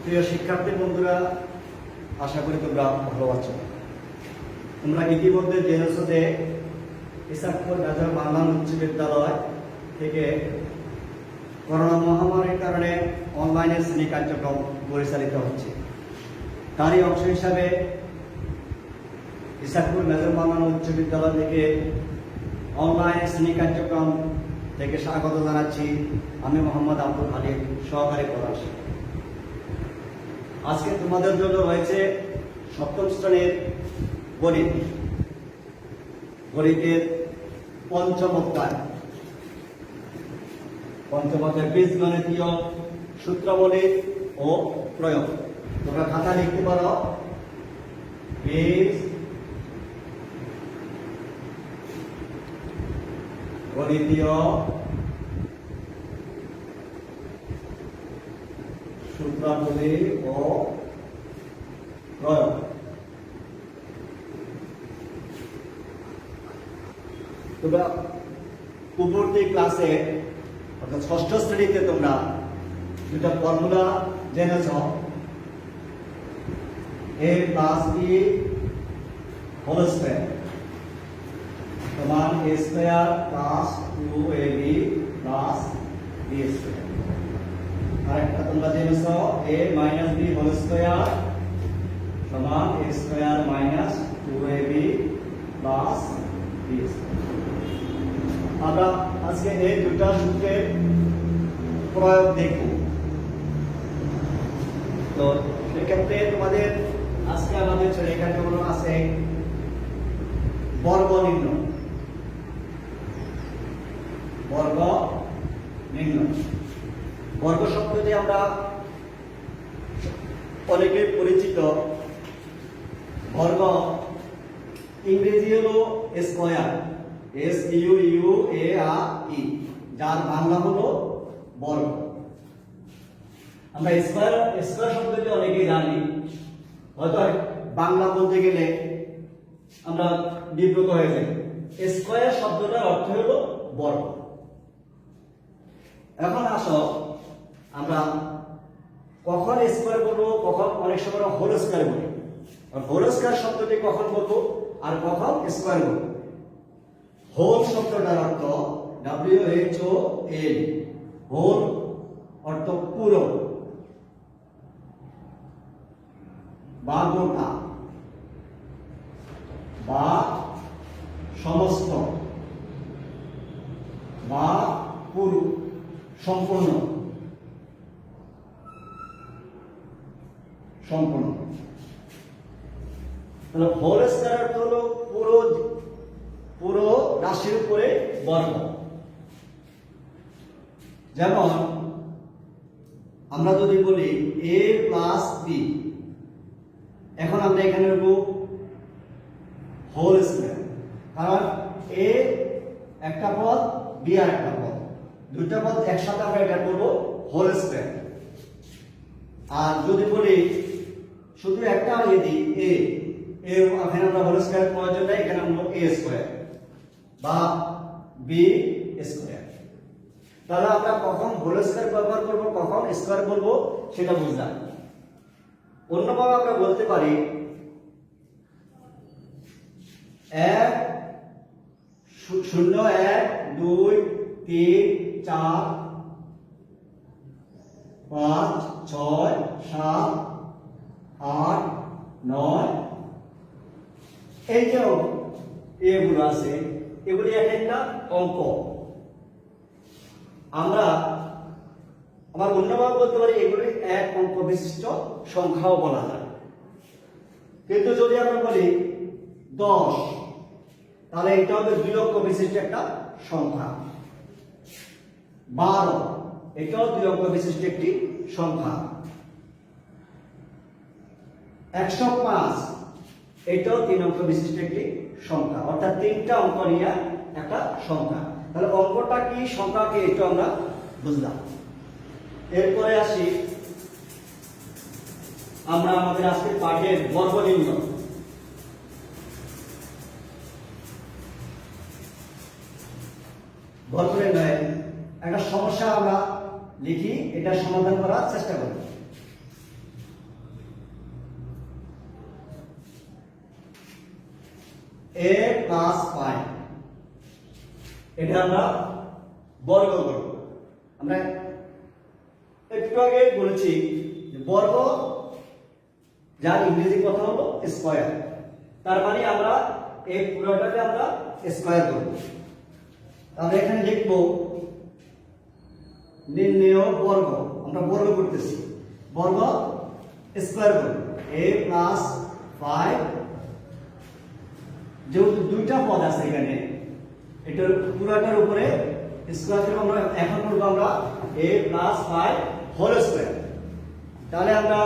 প্রিয় শিক্ষার্থী বন্ধুরা, আশা করি তোমরা ভালো আছো। তোমরা ইতিমধ্যে জেনেছো যে ইসাকপুর মেজর বাংলা উচ্চ বিদ্যালয় থেকে করোনা মহামারীর কারণে অনলাইনে শ্রেণী কার্যক্রম পরিচালিত হচ্ছে। তারই অংশ হিসাবে ইসাকপুর মেজর বাংলা উচ্চ বিদ্যালয় থেকে অনলাইন শ্রেণী কার্যক্রম থেকে স্বাগত জানাচ্ছি। আমি মোহাম্মদ আব্দুল হালিম, সহকারী প্রধান শিক্ষক। আজকে তোমাদের জন্য রয়েছে সপ্তম শ্রেণীর গণিতের পঞ্চম অধ্যায় বীজগণিতীয় সূত্রাবলী ও প্রয়োগ। তোমরা খাতা লিখতে পারো বীজগণিতীয় সূত্রাবলী ও প্রয়োগ। তোমরা পূর্ববর্তী ক্লাসে অর্থাৎ ষষ্ঠ শ্রেণীতে তোমরা দুটা ফর্মুলা জেনেছ। a plus b whole square সমান a square plus 2ab plus b square. আরেকটা তোমরা জেনেছ a minus b whole square সমান a square minus 2ab plus b square. আমরা আজকে এই দুটা সূত্রের প্রয়োগ দেখব। তো সেক্ষেত্রে তোমাদের আজকে আমাদের শ্রেণী কার্যক্রম আছে বর্গ নির্ণয়। বর্গ শব্দটি আমরা অনেকে পরিচিত। বর্গ ইংরেজি হলো স্কয়ার, SQUARE, যার বাংলা হলো বর্গ। আমরা স্কয়ার শব্দটি অনেকেই জানি, হয়তো বাংলা বলতে গেলে আমরা বিব্রত হয়ে যাই। স্কয়ার শব্দটার অর্থ হলো বর্গ। এখন আসো আমরা কখন স্কয়ার বলবো, কখন অনেক সময় হোল স্কয়ার বলি। হোল স্কয়ার শব্দটি কখন বলবো আর কখন স্কয়ার বলবো। হোল শব্দটার অর্থ WHOL, হোল অর্থ পুরো বা গোটা বা সমস্ত বা পুরো, সম্পূর্ণ। তাহলে হোল স্কয়ার অর্থ হলো পুরো রাশির উপরে বর্গ। যেমন আমরা যদি বলি a প্লাস বি, এখন আমরা এখানে নেব হোল স্কয়ার, কারণ a একটা পদ, বি আর একটা পদ, দুইটা পদ একসাথে আমরা এটা করব হোল স্কয়ার। আর যদি বলি শুধু একটা যদি a, এখানে আমরা হোল স্কয়ার প্রয়োজন নাই, এখানে আমরা a স্কয়ার বা বি স্কয়ার। তাহলে আমরা কখন হোল স্কয়ার ব্যবহার করব, কখন স্কয়ার বলবো সেটা বুঝলাম। অন্যভাবে আমরা বলতে পারি 1 0 1 2 3 4 5 6 7 8 9, এই যে এগুলো আছে, এগুলি এক একটা অঙ্ক। আমরা আবার অন্যভাবে বলতে পারি এগুলি এক অঙ্ক বিশিষ্ট সংখ্যাও বলা যায়। কিন্তু যদি আমরা বলি 10, তাহলে এটা হবে 2 অঙ্ক বিশিষ্ট একটা সংখ্যা। 12, এটাও 2 অঙ্ক বিশিষ্ট একটি সংখ্যা। 105, এটাও 3 অঙ্ক বিশিষ্ট একটি সংখ্যা। অর্থাৎ 3টা অঙ্ক নিয়ে একটা সংখ্যা। তাহলে অঙ্কটা কি, সংখ্যা কি, এটা আমরা বুঝলাম। এরপরে আসি আমরা আমাদের আজকের পাঠের বর্গ নির্ণয়। বর্গ নির্ণয় একটা সমস্যা আমরা লিখি, এটা সমাধান করার চেষ্টা করি। a প্লাস 5 এটা আমরা বর্গ করব। আমরা একটু আগে বলেছি যে বর্গ যার ইংরেজি কথা হলো স্কয়ার, তার মানে আমরা এই পুরোটাকে আমরা স্কয়ার করব। আমরা এখানে লিখব নির্ণেয় বর্গ, আমরা বর্গ করতেছি, বর্গ স্কয়ার করব a প্লাস 5, যেহেতু দুইটা পদ আছে এখানে এটার পুরোটার উপরে স্কয়ার করব। আমরা এখন করব আমরা a প্লাস 5 হোল স্কয়ার। তাহলে আমরা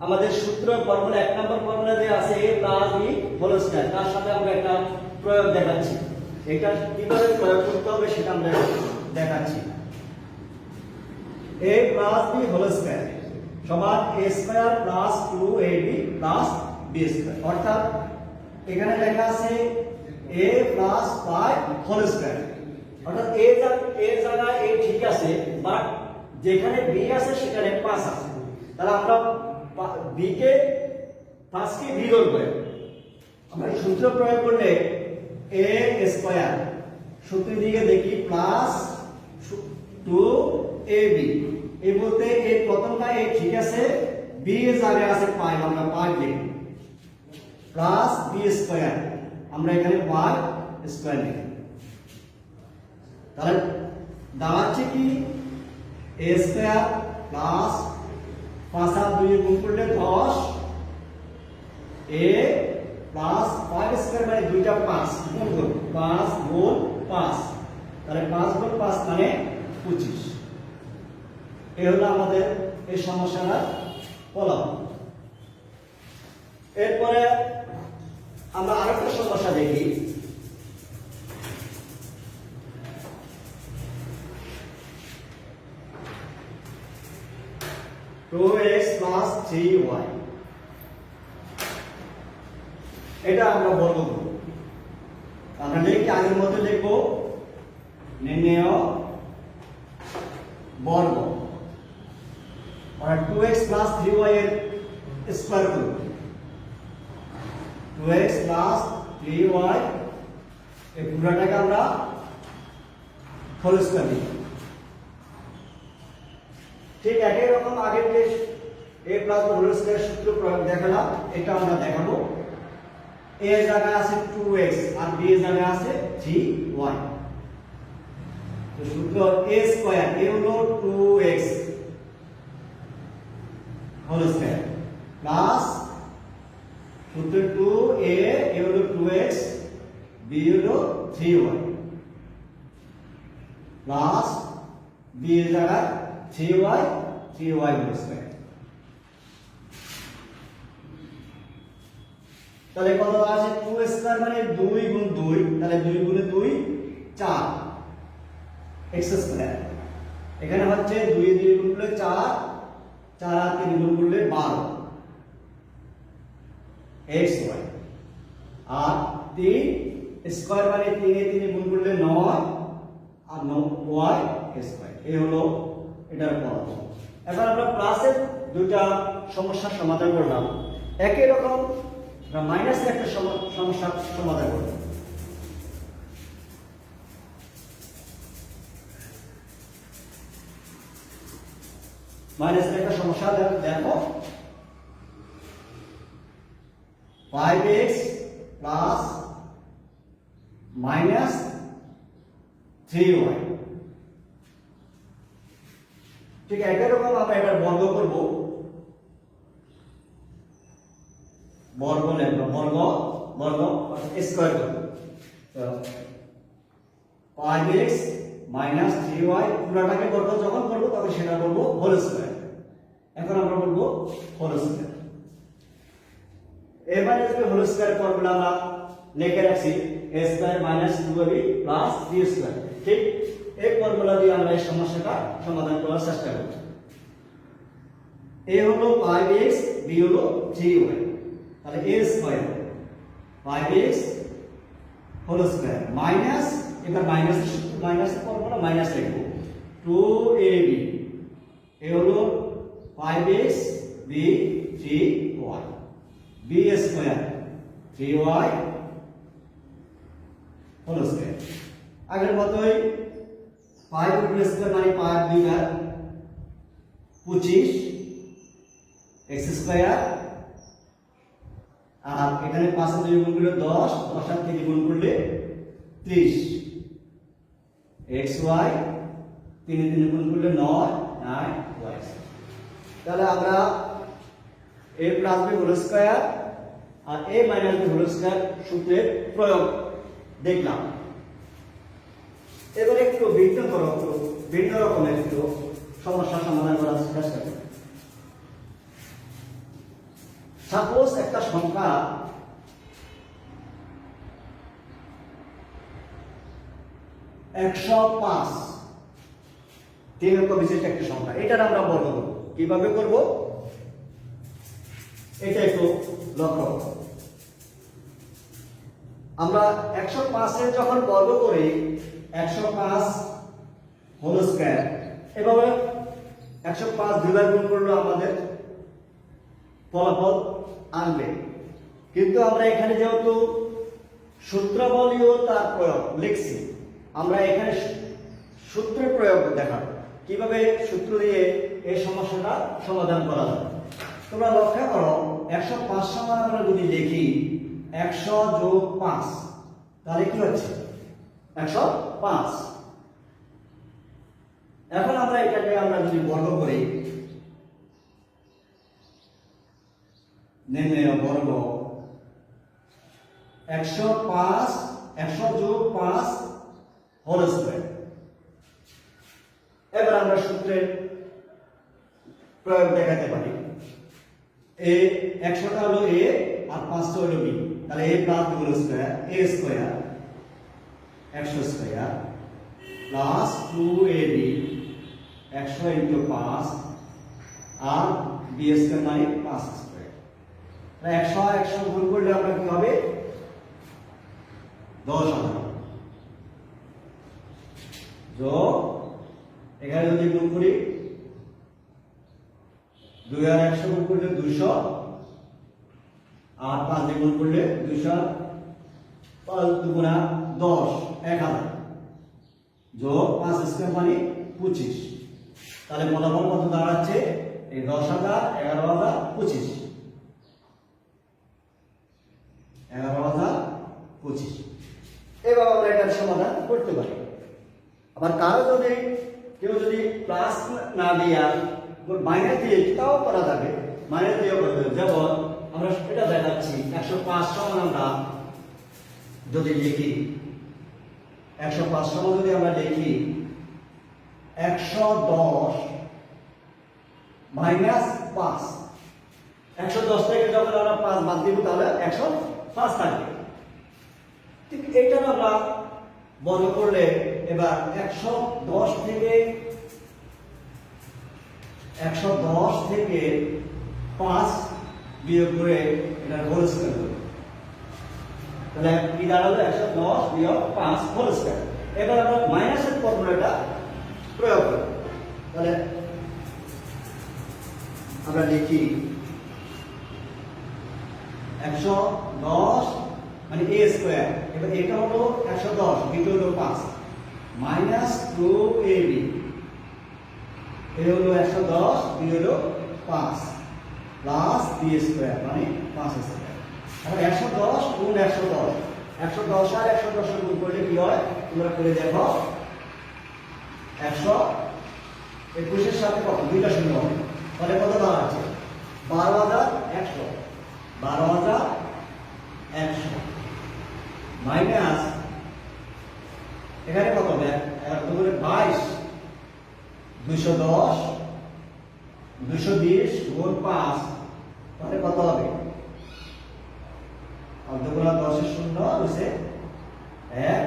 আমাদের সূত্র ফর্মুলা 1 নম্বর ফর্মুলা যে আছে a plus b whole square, তার সাথে আমরা একটা প্রয়োগ দেখাচ্ছি। এটা কিভাবে প্রয়োগ করতে হবে সেটা আমরা দেখাচ্ছি। a plus b whole square সমান a square plus 2ab plus b square, অর্থাৎ এখানে লেখা আছে a প্লাস 5 হোল স্কয়ার, অর্থাৎ a জায়গায় a ঠিক আছে, বাট যেখানে b আছে সেখানে 5 আছে। তাহলে আমরা b কে 5 কে b ধরব। আমরা সূত্র প্রয়োগ করলে a স্কয়ার সূত্র দিকে দেখি প্লাস 2ab, এই বলতে এই প্রথমটা a ঠিক আছে, b এর জায়গায় আছে 5, আমরা 5 লিখব, প্লাস b স্কয়ার আমরা এখানে 5 স্কয়ার লিখব। তাহলে দাঁড়াচ্ছে কি a স্কয়ার প্লাস 5 আর 2 গুণ করলে 10, a প্লাস 5 স্কয়ার মানে দুইটা 5 গুণ করব, 5 গুণ 5, তাহলে 5 গুণ 5 মানে 25। এই হলো আমাদের এই সমস্যাটা ফলাফল। এরপরে আমরা আরেকটা সমস্যা দেখি। টু এক্স প্লাস 3y, এটা আমরা বর্গ করব। আমরা লিখি আগের মতো লিখব নির্ণেয় বর্গ, আর 2x প্লাস 3y এর স্কয়ার করব। 2x প্লাস 3y এই পুরোটাকে আমরা হোল স্কয়ার লিখব। ঠিক একই রকম আগের যে a প্লাস হোল স্কয়ার সূত্র প্রয়োগ দেখালাম, এটা আমরা দেখাবো। a এর জায়গায় আছে 2x আর b এর জায়গায় আছে 3y, তো সূত্র a স্কয়ার, a হলো 2x হোল স্কয়ার প্লাস সূত্র 2a, a হলো 2x, b হলো 3y, প্লাস b এর জায়গায় 3y হোল স্কয়ার। তাহলে কত আছে 2 স্কয়ার মানে 2 গুণ 2, তাহলে 2 গুণে 2 4 x স্কয়ার। এখানে হচ্ছে 2 দিয়ে গুণ করলে 4, 4 আর 3 গুণ করলে 12 xy, আর 3 স্কয়ার মানে 3 এ 3 গুণ করলে 9 আর 9y স্কয়ার। এই হলো এটার ফলাফল। এখন আমরা প্লাসের দুইটা সমস্যার সমাধান করলাম, একই রকম আমরা মাইনাসের একটা সমস্যার সমাধান করব। মাইনাসের একটা সমস্যা দেখো, 5x প্লাস মাইনাস 3y, ঠিক একই রকম আমরা এটা বর্গ করব। বর্গ লিখব, বর্গ স্কয়ার করব। তো 5x মাইনাস 3y পুরোটাকে বর্গ যখন করব তখন সেটা করব হোল স্কয়ার। এখন আমরা বলব হোল স্কয়ার। এবারে যদি হোল স্কয়ার ফর্মুলা আমরা লিখে রাখছি a square minus 2ab plus b square, ঠিক এই ফর্মুলা দিয়ে আমরা এই সমস্যাটা সমাধান করার চেষ্টা করব। a হলো 5x, b হলো 3y, তাহলে a square 5x whole square minus, এবার মাইনাসের ফর্মুলা মাইনাস লিখব 2ab, এ হলো 5x, b 3y, b square 3y whole square. আগের মতোই 5 উপর স্কয়ার মানে 5 2 বার 25 x স্কয়ার, আর এখানে 5 এর 2 গুণ করলে 10, 10 আর 3 গুণ করলে 30, xy 3 এর 3 গুণ করলে 9, 9y। তাহলে আমরা a plus b whole square আর a minus b whole square সূত্রের প্রয়োগ দেখলাম। এবার একটু ভিন্ন রকমের একটু সমস্যা সমাধান করার চেষ্টা করি। সাপোজ একটা সংখ্যা একশো পাঁচ, 3 অঙ্ক বিশিষ্ট একটা সংখ্যা, এটার আমরা বর্গ করব। কিভাবে করব এটা একটু লক্ষ্য করব। আমরা 105 এর যখন বর্গ করি 105 হোল স্কয়ার, এভাবে 105 দুইবার গুণ করলে আমাদের ফলাফল আসবে। কিন্তু আমরা এখানে যেহেতু সূত্রাবলীও তার প্রয়োগ লিখছি, আমরা এখানে সূত্রের প্রয়োগ দেখাবো কিভাবে সূত্র দিয়ে এই সমস্যাটা সমাধান করা যাবে। তোমরা লক্ষ্য করো 105 সমান আমরা যদি লিখি 100 যোগ 5, তাহলে কি হচ্ছে 105। এখন আমরা এটাকে আমরা যদি বর্গ করি, নেমে বর্গ 105 100 যোগ 5 হোল স্কয়ার। এবার আমরা সূত্রের প্রয়োগ দেখাতে পারি। এ 100টা হলো a আর 5টা হলো b, তাহলে a plus b whole square, a square 100 square plus 2ab 100 into 5 আর b স্কয়ার মানে 5 স্কয়ার। তাহলে 100 100 গুণ করলে আমরা কি হবে 10,000 যোগ এখানে যদি গুণ করি 2 আর 100 গুণ করলে 200 আর 5 দিয়ে গুণ করলে 200, 5 দুগুণা 10, 1000 যোগ 5 স্কয়ার মানে 25। তাহলে ফলাফল কত দাঁড়াচ্ছে এই 10,000 11,000 25, 11,025। এবার আমরা এটার সমাধান করতে পারি। আবার কেউ যদি প্লাস না দিয়া মাইনাস দিয়ে তাও করা যাবে, মাইনাস দিয়েও করতে হবে। যেমন আমরা এটা দেখাচ্ছি 105 সমান আমরা যদি লিখি 105 সমান যদি আমরা লিখি 110 মাইনাস 5, 110 থেকে যখন আমরা 5 বাদ দিব তাহলে 105 থাকবে। ঠিক এইটা আমরা বর্গ করলে এবার 110 থেকে 5 বিয়োগ করে এটা হোল স্কয়ার করব। তাহলে কি দাঁড়ালো 110 বিয়োগ 5 হোল স্কয়ার। এবার আমরা মাইনাসের ফর্মুলাটা প্রয়োগ করব। তাহলে আমরা লিখি 110 মানে a স্কয়ার, এবার এটা হলো 110, বিটা হলো 5 মাইনাস 2ab, এই হলো 110 বি হলো 5 প্লাস b স্কয়ার মানে 5 স্কয়ার। এখন 110 গুণ 110, 110 আর 110 গুণ করলে কি হয় তোমরা করে দেখো 121 এর সাথে কত দুইটা শূন্য হবে, তাহলে কত দাঁড়াচ্ছে 12,100, 12,100 মাইনাস এখানে কত হবে 22, 210 220 গুণ 5, তাহলে কত হবে 10 এর শূন্য হচ্ছে 1,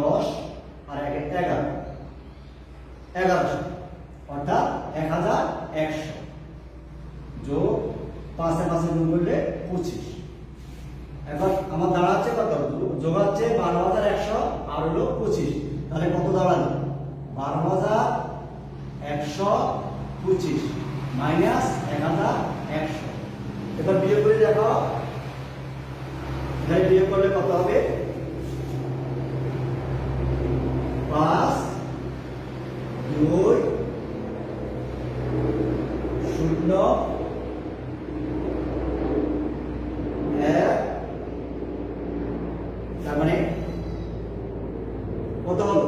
10 আর 1 11, 1100 অর্থাৎ 1100 যোগ 5 এর 5 গুণ করলে 25। এবার আমার দাঁড়াচ্ছে কত যোগাচ্ছে 12,100 আর হলো 25, তাহলে কত দাঁড়ালো 12,125 মাইনাস 1,100। এবার বিয়োগ করে দেখো, এখানে বিয়োগ করলে কত হবে 5 2 0 1 তার মানে কত হলো?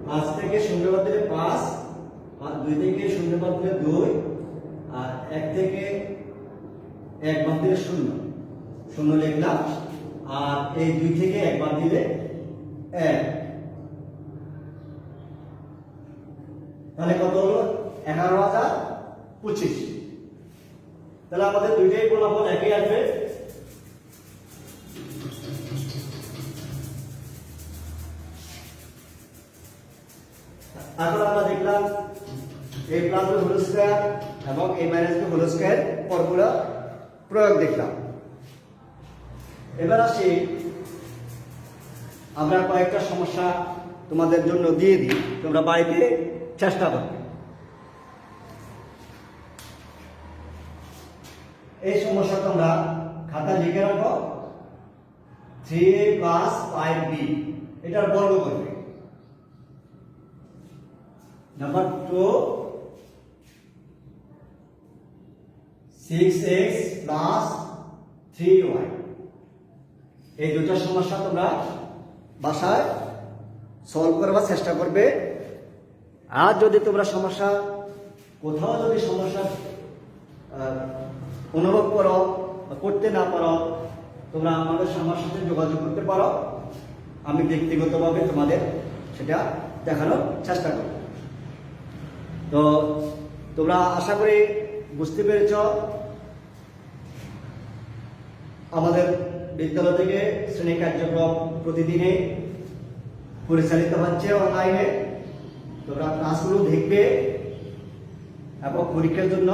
5 থেকে 0 বাদ দিলে 5, আর 2 থেকে 0 বাদ দিলে 2, আর 1 থেকে 1 বাদ দিলে 0 0 লিখলাম, আর এই 2 থেকে 1 বাদ দিলে 1, তাহলে কত হলো? 11,025। তাহলে আমাদের দুইটাই ফলাফল একই আসবে। এখন আমরা দেখলাম a plus b whole square এবং a minus b whole square formula প্রয়োগ দেখলাম। এবার আসি আমরা কয়েকটা সমস্যা তোমাদের জন্য দিয়ে দিই, তোমরা বাড়িতে চেষ্টা করবে। এই সমস্যা তোমরা খাতা লিখে রাখো। 3a প্লাস 5b এটার বর্গ করবে। Number 2 6x plus 3y। এই দুটো সমস্যা তোমরা বাসায় সলভ করবার চেষ্টা করবে। আর যদি তোমরা সমস্যা কোথাও যদি সমস্যা অনুভব করো বা করতে না পারো, তোমরা আমার সাথে যোগাযোগ করতে পারো। আমি ব্যক্তিগতভাবে তোমাদের সেটা দেখানোর চেষ্টা করব। তো তোমরা আশা করি বুঝতে পেরেছ আমাদের বিদ্যালয় থেকে শ্রেণী কার্যক্রম প্রতিদিনে পরিচালিত হচ্ছে অনলাইনে। তোমরা ক্লাসগুলো দেখবে এবং পরীক্ষার জন্য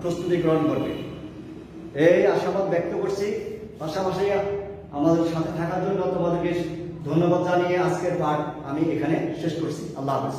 প্রস্তুতি গ্রহণ করবে, এই আশাবাদ ব্যক্ত করছি। পাশাপাশি আমাদের সাথে থাকার জন্য তোমাদেরকে ধন্যবাদ জানিয়ে আজকের পাঠ আমি এখানে শেষ করছি। আল্লাহ হাফেজ।